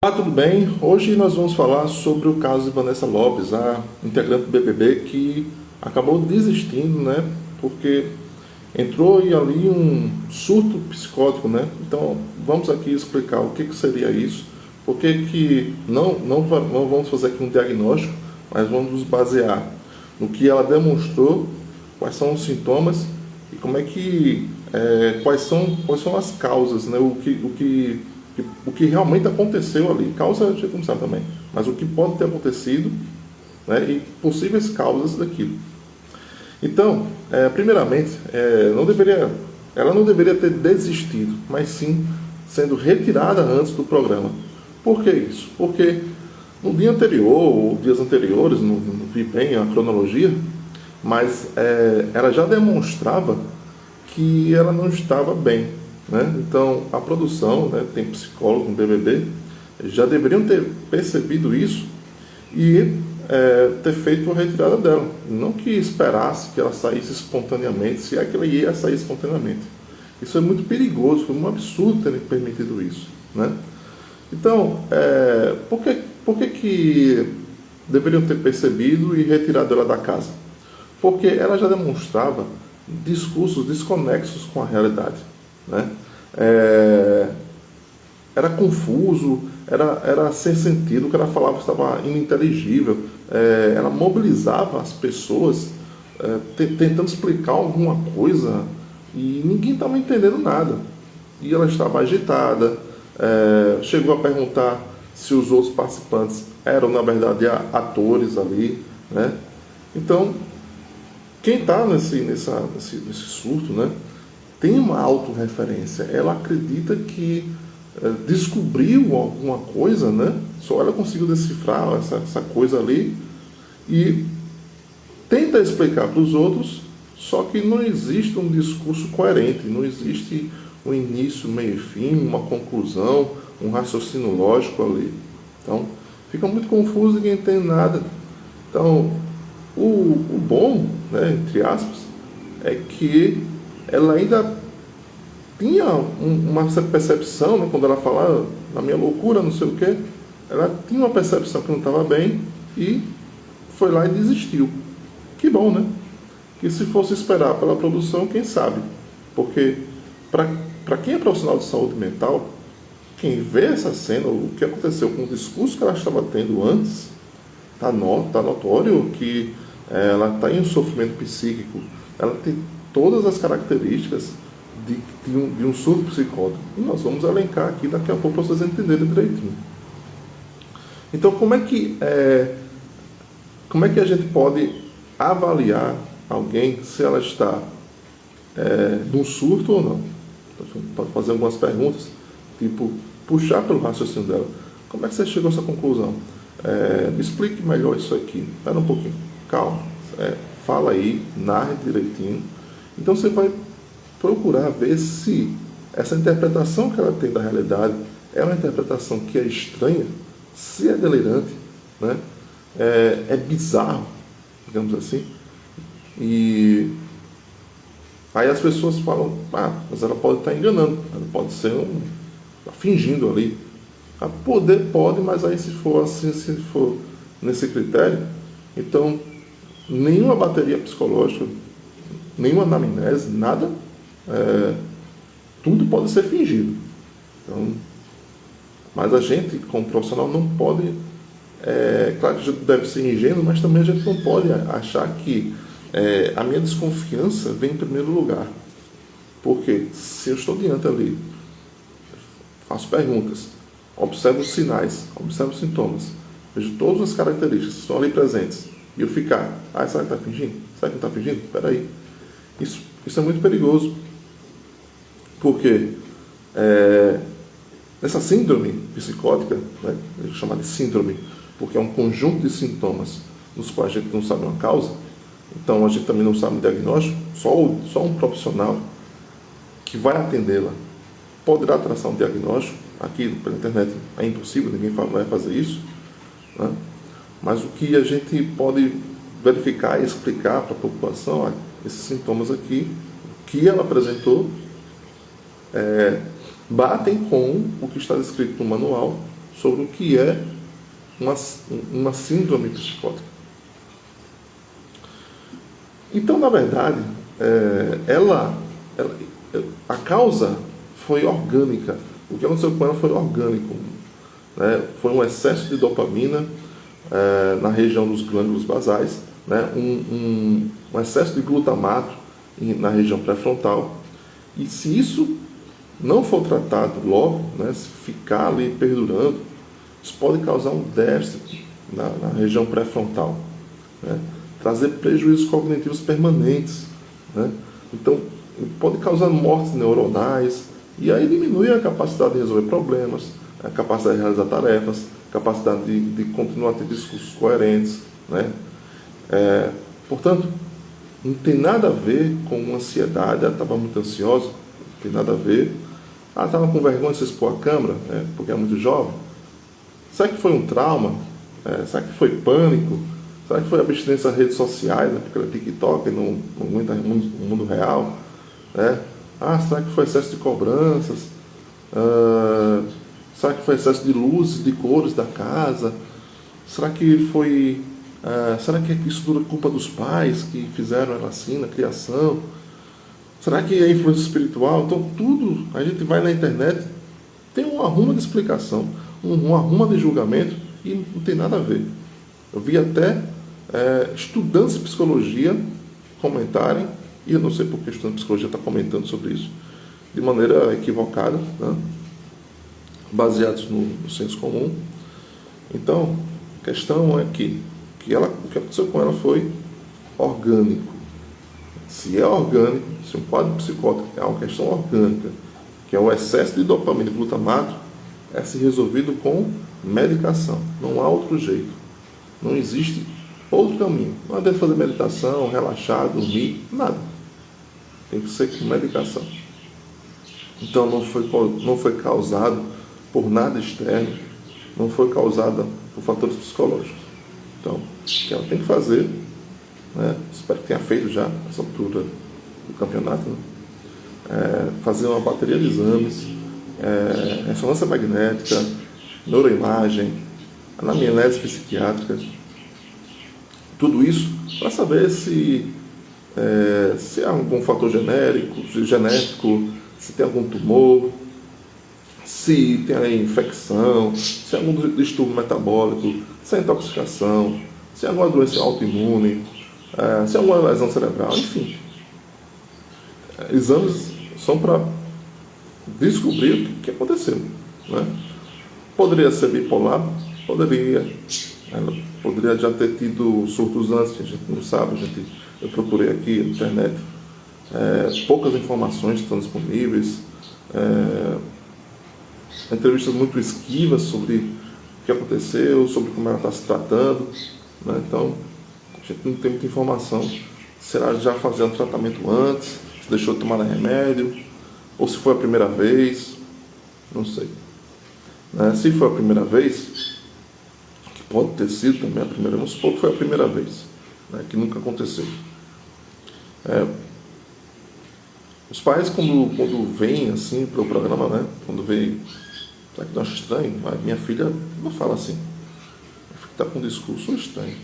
Olá, tudo bem? Hoje nós vamos falar sobre o caso de Vanessa Lopes, a integrante do BBB que acabou desistindo, né? Porque entrou ali um surto psicótico, né? Então vamos aqui explicar o que seria isso, por que não vamos fazer aqui um diagnóstico, mas vamos nos basear no que ela demonstrou, quais são os sintomas e como é que quais são as causas, né? O que realmente aconteceu ali. Causa a gente não sabe também, mas o que pode ter acontecido, né, e possíveis causas daquilo. Então, primeiramente, ela não deveria ter desistido, mas sim sendo retirada antes do programa. Por que isso? Porque no dia anterior, ou dias anteriores, não vi bem a cronologia, mas ela já demonstrava que ela não estava bem, né? Então, a produção, né, tem psicólogo no BBB, já deveriam ter percebido isso e ter feito a retirada dela. Não que esperasse que ela saísse espontaneamente, se é que ela ia sair espontaneamente. Isso é muito perigoso, foi um absurdo terem permitido isso, né? Então, por que deveriam ter percebido e retirado ela da casa? Porque ela já demonstrava discursos desconexos com a realidade, né? Era confuso, era sem sentido, o que ela falava estava ininteligível, ela mobilizava as pessoas tentando explicar alguma coisa e ninguém estava entendendo nada. E ela estava agitada, chegou a perguntar se os outros participantes eram, na verdade, atores ali, né? Então, quem está nesse surto, né, tem uma autorreferência. Ela acredita que descobriu alguma coisa, né? Só ela conseguiu decifrar essa coisa ali e tenta explicar para os outros, só que não existe um discurso coerente, não existe um início, meio e fim, uma conclusão, um raciocínio lógico ali. Então, fica muito confuso, ninguém entende nada. Então, o bom, né, entre aspas, é que ela ainda tinha uma percepção, né, quando ela falava na minha loucura, não sei o quê, ela tinha uma percepção que não estava bem e foi lá e desistiu. Que bom, né? Que se fosse esperar pela produção, quem sabe? Porque para quem é profissional de saúde mental, quem vê essa cena, o que aconteceu com o discurso que ela estava tendo antes, tá notório que ela está em um sofrimento psíquico, ela tem todas as características de um surto psicótico. E nós vamos elencar aqui daqui a pouco para vocês entenderem direitinho. Então, como é que a gente pode avaliar alguém se ela está num surto ou não? Então, pode fazer algumas perguntas, tipo, puxar pelo raciocínio dela. Como é que você chegou a essa conclusão? Me explique melhor isso aqui. Espera um pouquinho. Calma. Fala aí, narre direitinho. Então você vai procurar ver se essa interpretação que ela tem da realidade é uma interpretação que é estranha, se é delirante, né? É bizarro, digamos assim. E aí as pessoas falam, mas ela pode estar enganando, ela pode ser fingindo ali. Pode, mas aí se for assim, se for nesse critério, então nenhuma bateria psicológica, nenhuma anamnese, nada, tudo pode ser fingido. Então, mas a gente, como profissional, não pode, claro que a gente deve ser ingênuo, mas também a gente não pode achar que a minha desconfiança vem em primeiro lugar. Porque se eu estou diante ali, faço perguntas, observo os sinais, observo os sintomas, vejo todas as características que estão ali presentes, e eu ficar, será que está fingindo? Será que não está fingindo? Espera aí. Isso é muito perigoso, porque essa síndrome psicótica, né, é chamada de síndrome, porque é um conjunto de sintomas nos quais a gente não sabe uma causa, então a gente também não sabe o diagnóstico, só um profissional que vai atendê-la poderá traçar um diagnóstico. Aqui pela internet é impossível, ninguém vai fazer isso, né? Mas o que a gente pode verificar e explicar para a população, esses sintomas aqui, que ela apresentou, batem com o que está descrito no manual sobre o que é uma síndrome psicótica. Então, na verdade, a causa foi orgânica. O que aconteceu com ela foi orgânico, né? Foi um excesso de dopamina na região dos glândulos basais, né? um excesso de glutamato na região pré-frontal. E se isso não for tratado logo, né? Se ficar ali perdurando, isso pode causar um déficit na região pré-frontal, né? Trazer prejuízos cognitivos permanentes, né? Então, pode causar mortes neuronais, e aí diminui a capacidade de resolver problemas, a capacidade de realizar tarefas, a capacidade de continuar a ter discursos coerentes, né? Portanto, não tem nada a ver com ansiedade. Ela estava muito ansiosa, não tem nada a ver. Ela estava com vergonha de se expor à câmera, porque é muito jovem. Será que foi um trauma? Será que foi pânico? Será que foi abstinência das redes sociais, né? Porque ela é TikTok, não aguenta o mundo real, né? Será que foi excesso de cobranças? Será que foi excesso de luzes, de cores da casa? Será que foi... será que isso tudo é culpa dos pais que fizeram ela assim na criação? Será que é influência espiritual? Então tudo, a gente vai na internet, tem um arrumo de explicação, um arrumo de julgamento, e não tem nada a ver. Eu vi até estudantes de psicologia comentarem, e eu não sei porque estudante de psicologia está comentando sobre isso, de maneira equivocada, né? Baseados no senso comum. Então, a questão é que o que aconteceu com ela foi orgânico. Se é orgânico, se um quadro psicótico é uma questão orgânica, que é o excesso de dopamina e glutamato, é se resolvido com medicação. Não há outro jeito. Não existe outro caminho. Não adianta fazer meditação, relaxar, dormir, nada. Tem que ser com medicação. Então não foi causado por nada externo, não foi causada por fatores psicológicos. Então, o que ela tem que fazer, né? Espero que tenha feito já nessa altura do campeonato, né? Fazer uma bateria de exames, ressonância magnética, neuroimagem, anamnese psiquiátrica, tudo isso para saber se há algum fator genético, se tem algum tumor, se tem a infecção, se há algum distúrbio metabólico, se há intoxicação, se há alguma doença autoimune, se há alguma lesão cerebral, enfim. Exames são para descobrir o que aconteceu, né? Poderia ser bipolar? Poderia. Ela poderia já ter tido surtos antes, que a gente não sabe. Eu procurei aqui na internet. Poucas informações estão disponíveis. Entrevistas muito esquivas sobre o que aconteceu, sobre como ela está se tratando, né? Então, a gente não tem muita informação. Será já fazendo tratamento antes? Se deixou de tomar remédio? Ou se foi a primeira vez? Não sei. Se foi a primeira vez, que pode ter sido também a primeira, vamos supor que foi a primeira vez, né, que nunca aconteceu. Os pais, quando vêm assim para o programa, né, quando vem, será que não acha estranho? Minha filha não fala assim. Minha filha está com um discurso estranho.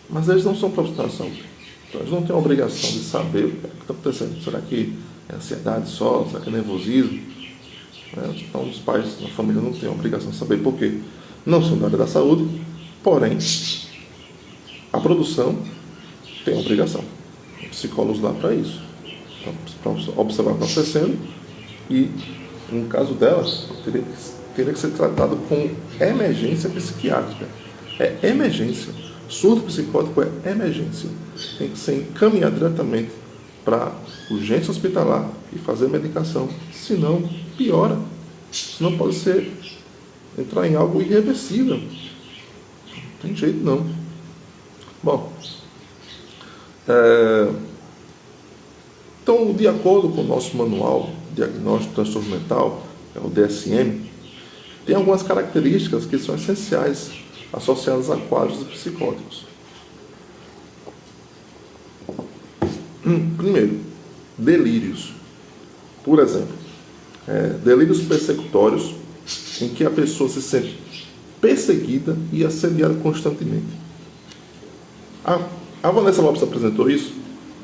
Mas eles não são profissionais de saúde. Então eles não têm a obrigação de saber o que está acontecendo. Será que é ansiedade só? Será que é nervosismo? Então os pais da família não têm a obrigação de saber por quê. Não são da área da saúde, porém a produção tem a obrigação. Tem psicólogos lá para isso, para observar o que está acontecendo, e no caso dela teria que ser tratado com emergência psiquiátrica. É emergência. Surto psicótico é emergência. Tem que ser encaminhado diretamente para urgência hospitalar e fazer medicação. Senão, piora. Senão pode entrar em algo irreversível. Não tem jeito não. Bom, então, de acordo com o nosso manual de diagnóstico de transtorno mental, o DSM, tem algumas características que são essenciais associadas a quadros psicóticos. Primeiro, delírios. Por exemplo, delírios persecutórios, em que a pessoa se sente perseguida e assediada constantemente. A Vanessa Lopes apresentou isso?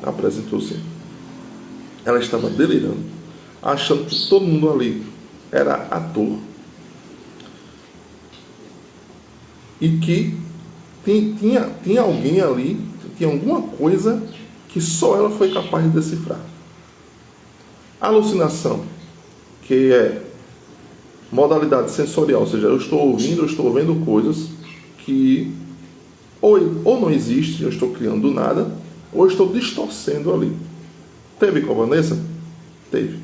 Apresentou sim. Ela estava delirando, achando que todo mundo ali era ator e que tinha alguém ali, tinha alguma coisa que só ela foi capaz de decifrar. A alucinação, que é modalidade sensorial, ou seja, eu estou vendo coisas que ou não existem, eu estou criando do nada, ou estou distorcendo ali. Teve com a Vanessa? Teve.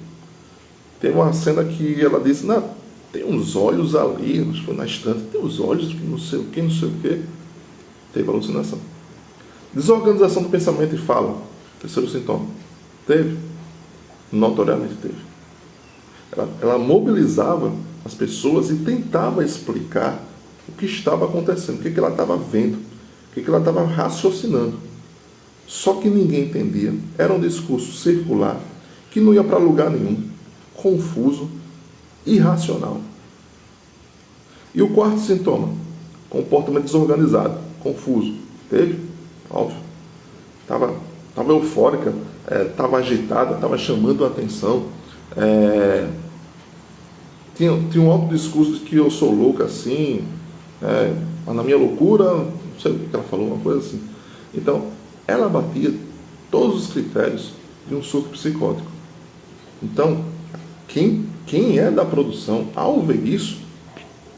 Tem uma cena que ela disse, não, tem uns olhos ali, acho que foi na estante, tem uns olhos que não sei o que, não sei o que. Teve alucinação. Desorganização do pensamento e fala, terceiro sintoma. Teve. Notoriamente teve. Ela mobilizava as pessoas e tentava explicar o que estava acontecendo, o que ela estava vendo, o que ela estava raciocinando. Só que ninguém entendia. Era um discurso circular que não ia para lugar nenhum, confuso, irracional. E o quarto sintoma, comportamento desorganizado, confuso. Teve? Óbvio. Estava eufórica, estava agitada, estava chamando a atenção. Tinha um alto discurso de que eu sou louca assim, mas na minha loucura, não sei o que ela falou, uma coisa assim. Então, ela batia todos os critérios de um surto psicótico. Então, quem é da produção, ao ver isso,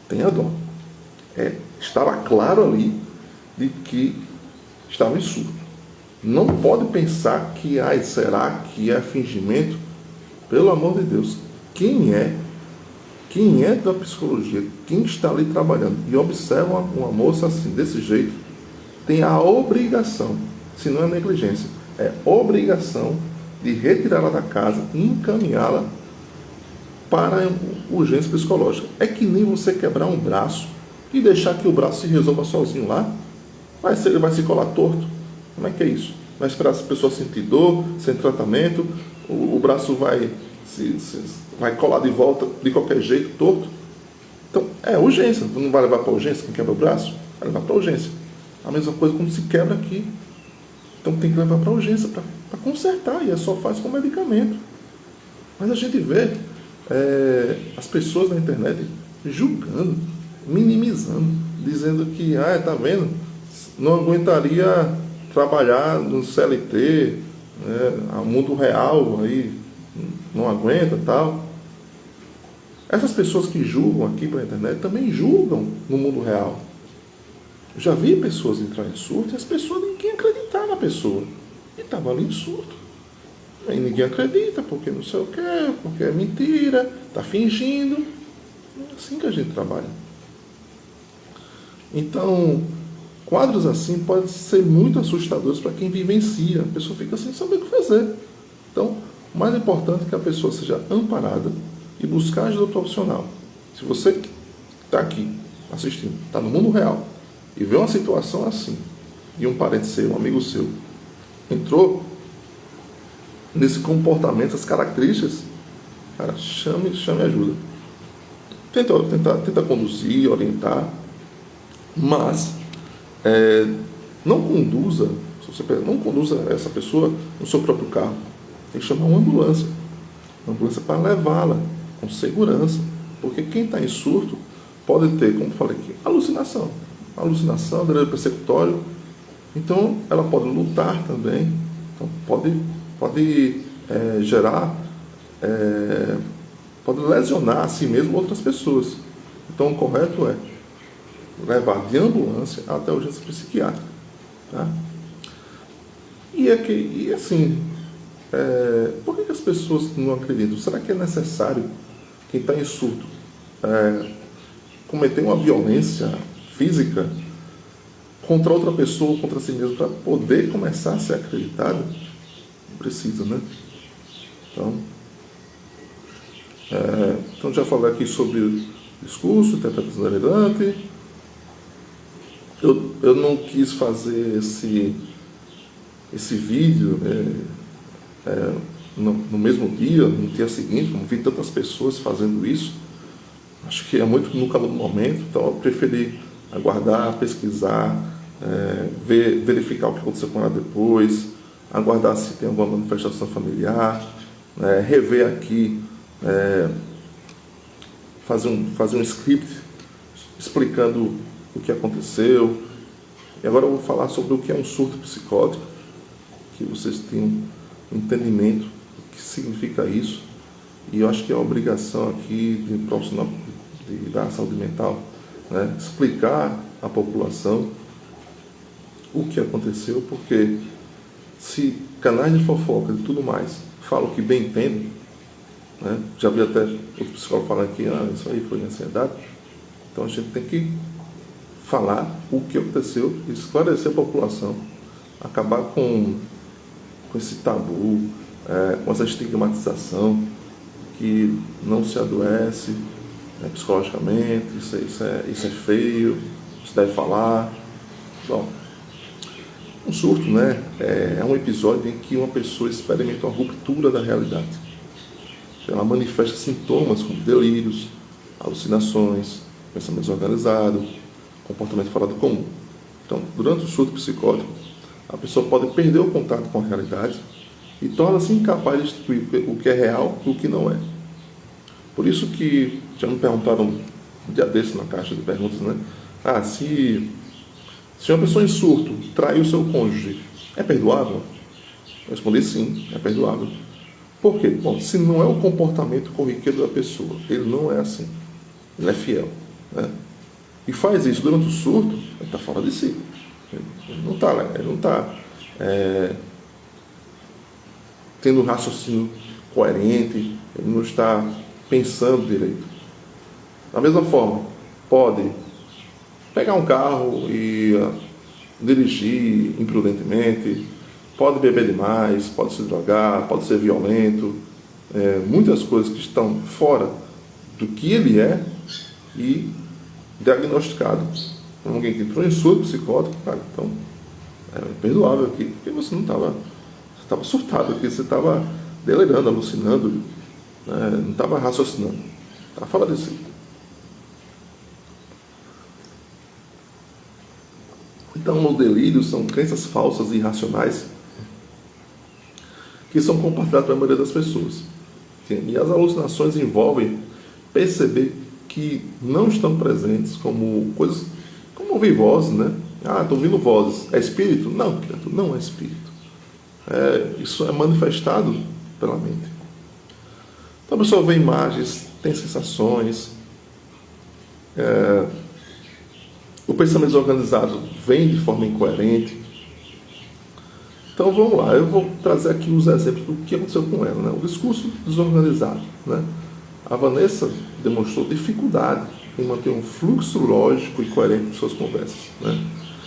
tem a dó. Estava claro ali de que estava em surto. Não pode pensar que, será que é fingimento? Pelo amor de Deus, quem é da psicologia, quem está ali trabalhando e observa uma moça assim, desse jeito, tem a obrigação, se não é negligência, é obrigação de retirá-la da casa e encaminhá-la para urgência psicológica. É que nem você quebrar um braço e deixar que o braço se resolva sozinho lá. Ele vai se colar torto. Como é que é isso? Vai esperar essa pessoa sentir dor, sem tratamento, o braço vai colar de volta de qualquer jeito, torto. Então, é urgência. Você não vai levar para urgência quem quebra o braço? Vai levar para urgência. A mesma coisa quando se quebra aqui. Então tem que levar para urgência para consertar, e só faz com medicamento. Mas a gente vê as pessoas na internet julgando, minimizando, dizendo que, tá vendo, não aguentaria trabalhar no CLT, o mundo real aí não aguenta, tal. Essas pessoas que julgam aqui pela internet também julgam no mundo real. Eu já vi pessoas entrar em surto e as pessoas, ninguém acreditar na pessoa. E estava ali em surto. Aí ninguém acredita, porque não sei o que, porque é mentira, está fingindo. É assim que a gente trabalha. Então, quadros assim podem ser muito assustadores para quem vivencia. A pessoa fica sem saber o que fazer. Então, o mais importante é que a pessoa seja amparada e buscar ajuda profissional. Se você está aqui assistindo, está no mundo real, e vê uma situação assim, e um parente seu, um amigo seu, entrou nesse comportamento, essas características, cara, chame ajuda. Tenta conduzir, orientar, mas não conduza essa pessoa no seu próprio carro. Tem que chamar uma ambulância para levá-la com segurança, porque quem está em surto pode ter, como falei aqui, alucinação, delírio persecutório. Então ela pode lutar também, então pode gerar, pode lesionar a si mesmo outras pessoas. Então o correto é levar de ambulância até a urgência psiquiátrica, tá? E assim, por que as pessoas não acreditam? Será que é necessário quem está em surto cometer uma violência física contra outra pessoa, contra si mesmo, para poder começar a ser acreditado? Não precisa, né? Então já falei aqui sobre o discurso, interpretação delirante. Eu não quis fazer esse vídeo no mesmo dia, no dia seguinte, como vi tantas pessoas fazendo isso, Acho que é muito no calor do momento, então eu preferi aguardar, pesquisar, verificar o que aconteceu com ela depois, aguardar se tem alguma manifestação familiar, rever aqui, fazer um script explicando o que aconteceu. E agora eu vou falar sobre o que é um surto psicótico, que vocês tenham um entendimento do que significa isso. E eu acho que é a obrigação aqui de profissional da saúde mental, né, explicar à população o que aconteceu, porque se canais de fofoca e tudo mais falam o que bem entendem, né, já vi até outro psicólogo falando que isso aí foi ansiedade, então a gente tem que falar o que aconteceu, esclarecer a população, acabar com esse tabu, com essa estigmatização que não se adoece, psicologicamente, isso é feio, isso deve falar. Bom, um surto, né, é um episódio em que uma pessoa experimenta uma ruptura da realidade. Ela manifesta sintomas como delírios, alucinações, pensamento desorganizado, comportamento fora do comum. Então, durante o surto psicótico, a pessoa pode perder o contato com a realidade e torna-se incapaz de distinguir o que é real e o que não é. Por isso que já me perguntaram um dia desse na caixa de perguntas, né? Se uma pessoa em surto traiu o seu cônjuge, é perdoável? Eu respondi sim, é perdoável. Por quê? Bom, se não é o comportamento corriqueiro da pessoa, ele não é assim, ele é fiel, né? E faz isso durante o surto, ele está fora de si. Ele não está tendo um raciocínio coerente, ele não está pensando direito. Da mesma forma, pode pegar um carro e dirigir imprudentemente, pode beber demais, pode se drogar, pode ser violento, muitas coisas que estão fora do que ele é e diagnosticado por alguém que entrou em surto psicótico, cara, então é perdoável aqui, porque você não estava surtado aqui, você estava delirando, alucinando, né, não estava raciocinando, estava fora de si. Então, o delírio são crenças falsas e irracionais que são compartilhadas pela maioria das pessoas. E as alucinações envolvem perceber que não estão presentes como coisas, como ouvir vozes, né? Estou ouvindo vozes. É espírito? Não, não é espírito. Isso é manifestado pela mente. Então a pessoa vê imagens, tem sensações, o pensamento desorganizado vem de forma incoerente. Então vamos lá, eu vou trazer aqui os exemplos do que aconteceu com ela, né? O discurso desorganizado, né? A Vanessa demonstrou dificuldade em manter um fluxo lógico e coerente de suas conversas, né?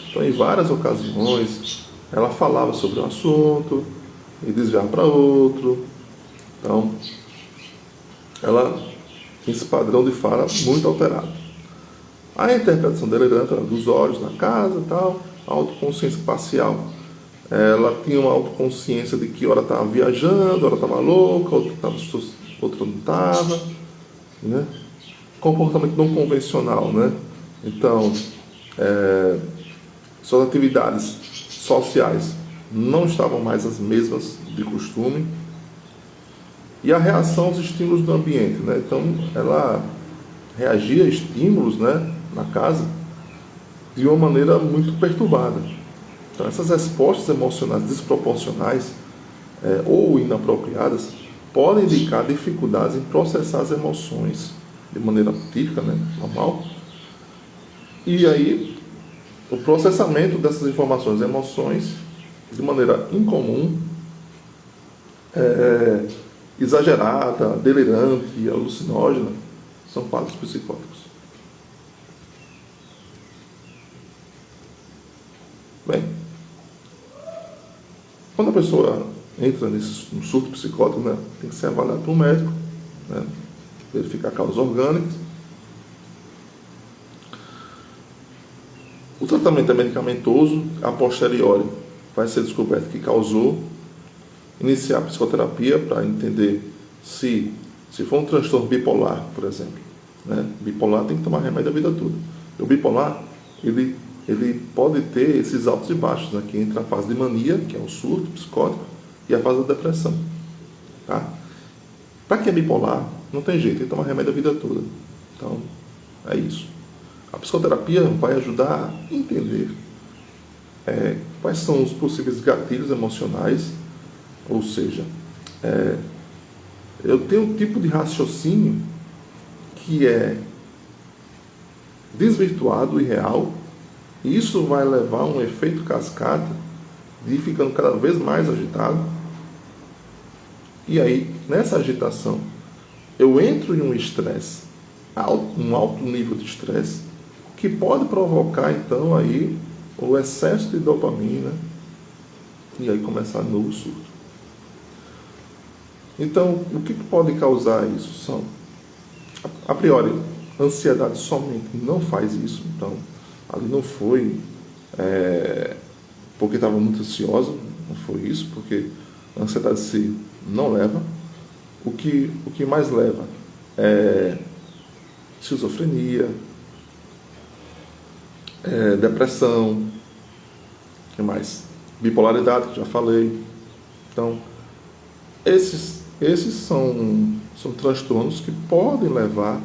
Então, em várias ocasiões, ela falava sobre um assunto e desviava para outro. Então, ela tinha esse padrão de fala muito alterado. A interpretação delirante dos olhos na casa e tal, a autoconsciência parcial. Ela tinha uma autoconsciência de que hora estava viajando, hora estava louca, outra não estava, né? Comportamento não convencional, né? Então, suas atividades sociais não estavam mais as mesmas de costume, e a reação aos estímulos do ambiente, né? Então, ela reagia a estímulos, né, na casa de uma maneira muito perturbada. Então, essas respostas emocionais desproporcionais ou inapropriadas podem indicar dificuldades em processar as emoções de maneira típica, né, normal. E aí, o processamento dessas informações e emoções de maneira incomum, exagerada, delirante e alucinógena, são quadros psicóticos. Bem, quando a pessoa entra no surto psicótico, né, tem que ser avaliado por um médico, né, verificar causas orgânicas. O tratamento é medicamentoso, a posteriori vai ser descoberto que causou, iniciar a psicoterapia para entender se for um transtorno bipolar, por exemplo, né? Bipolar tem que tomar remédio a vida toda. O bipolar, ele pode ter esses altos e baixos, né? Que entra a fase de mania, que é o surto psicótico, e a fase da depressão. Tá? Para quem é bipolar, não tem jeito, tem que tomar remédio a vida toda. Então, é isso. A psicoterapia vai ajudar a entender quais são os possíveis gatilhos emocionais, ou seja, eu tenho um tipo de raciocínio que é desvirtuado e real, e isso vai levar a um efeito cascata de ir ficando cada vez mais agitado. E aí, nessa agitação, eu entro em um estresse, um alto nível de estresse, que pode provocar, então, aí o excesso de dopamina e aí começar um novo surto. Então, o que pode causar isso? São, a priori, ansiedade somente não faz isso. Então, ali não foi porque estava muito ansiosa, não foi isso, porque a ansiedade em si não leva. O que mais leva é esquizofrenia, depressão, o que mais? Bipolaridade, que já falei. Então, esses são transtornos que podem levar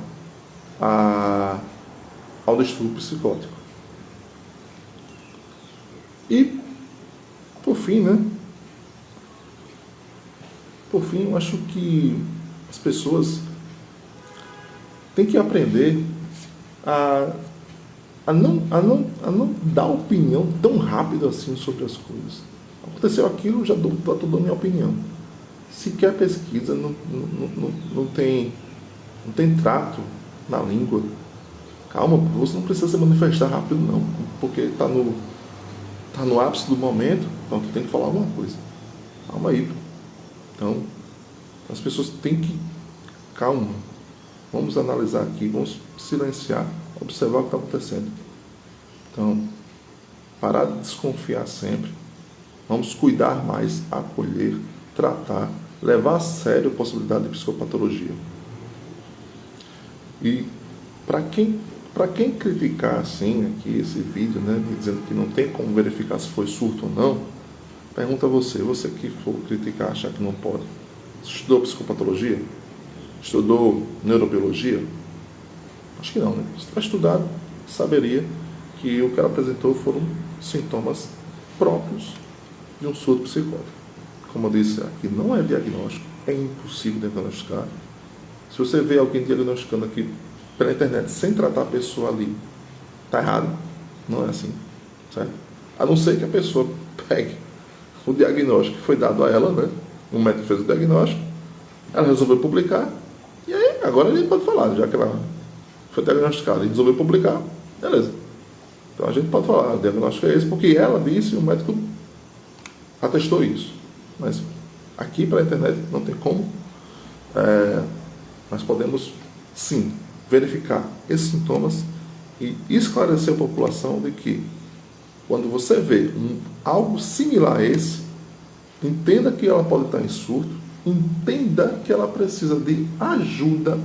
ao distúrbio psicótico. E, por fim, eu acho que as pessoas têm que aprender a não dar opinião tão rápido assim sobre as coisas. Aconteceu aquilo, já estou dando minha opinião. Sequer pesquisa, não tem trato na língua. Calma, você não precisa se manifestar rápido não, porque está no ápice do momento, então tu tem que falar alguma coisa. Calma aí. Então, as pessoas têm que... Calma. Vamos analisar aqui, vamos silenciar, observar o que está acontecendo. Então, parar de desconfiar sempre. Vamos cuidar mais, acolher, tratar, levar a sério a possibilidade de psicopatologia. E para quem criticar assim aqui esse vídeo, dizendo que não tem como verificar se foi surto ou não, pergunta a você que for criticar, achar que não pode. Estudou psicopatologia? Estudou neurobiologia? Acho que não, né? Se tivesse estudado, saberia que o que ela apresentou foram sintomas próprios de um surto psicótico. Como eu disse, aqui não é diagnóstico, é impossível diagnosticar. Se você vê alguém diagnosticando aqui pela internet sem tratar a pessoa ali, está errado, não é assim, certo? A não ser que a pessoa pegue o diagnóstico que foi dado a ela, né? O médico fez o diagnóstico, ela resolveu publicar, e aí agora a gente pode falar, já que ela foi diagnosticada e resolveu publicar, beleza. Então a gente pode falar, o diagnóstico é esse, porque ela disse e o médico atestou isso. Mas aqui pela internet não tem como. Nós podemos sim verificar esses sintomas e esclarecer a população de que quando você vê algo similar a esse, entenda que ela pode estar em surto, entenda que ela precisa de ajuda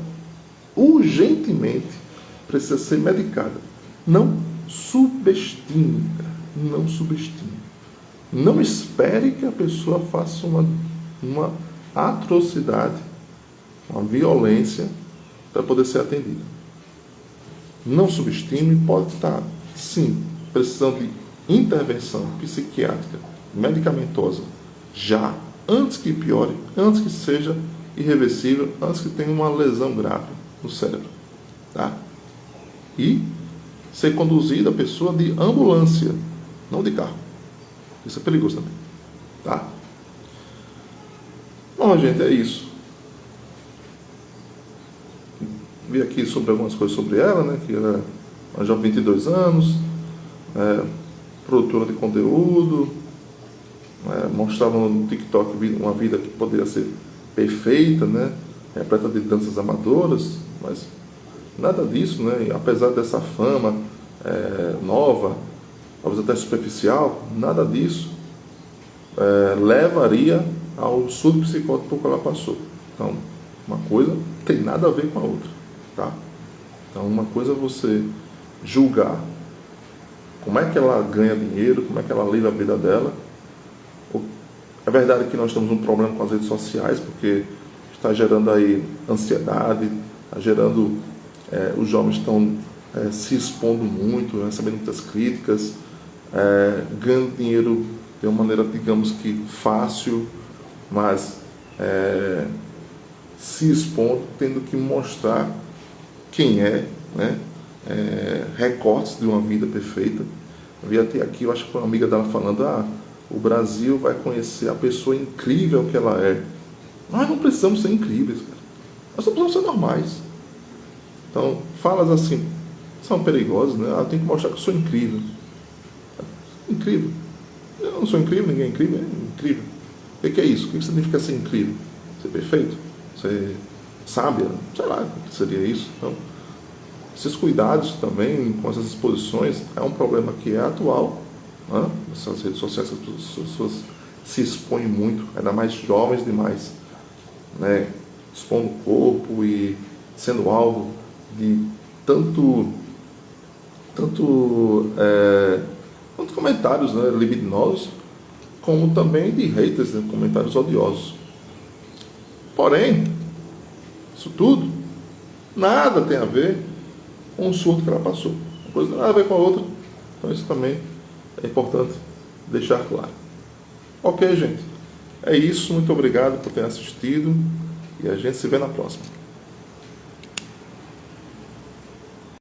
urgentemente, precisa ser medicada. Não subestime, não subestime. Não espere que a pessoa faça uma atrocidade, uma violência para poder ser atendida. Não subestime, pode estar, sim, precisando de intervenção psiquiátrica, medicamentosa, já, antes que piore, antes que seja irreversível, antes que tenha uma lesão grave no cérebro. Tá? E ser conduzida a pessoa de ambulância, não de carro. Isso é perigoso também. Tá? Bom, gente, é isso. Vi aqui sobre algumas coisas sobre ela, que ela é uma jovem de 22 anos, produtora de conteúdo, mostrava no TikTok uma vida que poderia ser perfeita, repleta de danças amadoras, mas nada disso, E apesar dessa fama nova, talvez até superficial, nada disso levaria ao surto psicótico por que ela passou. Então, uma coisa tem nada a ver com a outra, tá? Então, uma coisa é você julgar como é que ela ganha dinheiro, como é que ela vive a vida dela. É verdade que nós temos um problema com as redes sociais, porque está gerando aí ansiedade, está gerando, os jovens estão se expondo muito, recebendo muitas críticas, ganhando dinheiro de uma maneira, digamos que fácil, mas se expondo, tendo que mostrar quem é, né? Recortes de uma vida perfeita. Eu vi até aqui, eu acho que foi uma amiga dela falando, o Brasil vai conhecer a pessoa incrível que ela é. Nós não precisamos ser incríveis, cara. Nós só precisamos ser normais. Então, falas assim são perigosas, né? Ela tem que mostrar que eu sou incrível. Incrível. Eu não sou incrível, ninguém é incrível. É incrível. O que é isso? O que significa ser incrível? Ser perfeito? Ser sábia? Sei lá o que seria isso. Então, esses cuidados também com essas exposições é um problema que é atual, né? Essas redes sociais, as pessoas se expõem muito, ainda mais jovens demais, né? Expondo o corpo e sendo alvo de tanto comentários, né, libidinosos, como também de haters, né, comentários odiosos. Porém, isso tudo nada tem a ver com o surto que ela passou. Uma coisa não tem nada a ver com a outra. Então isso também é importante deixar claro. Ok, gente? É isso. Muito obrigado por ter assistido e a gente se vê na próxima.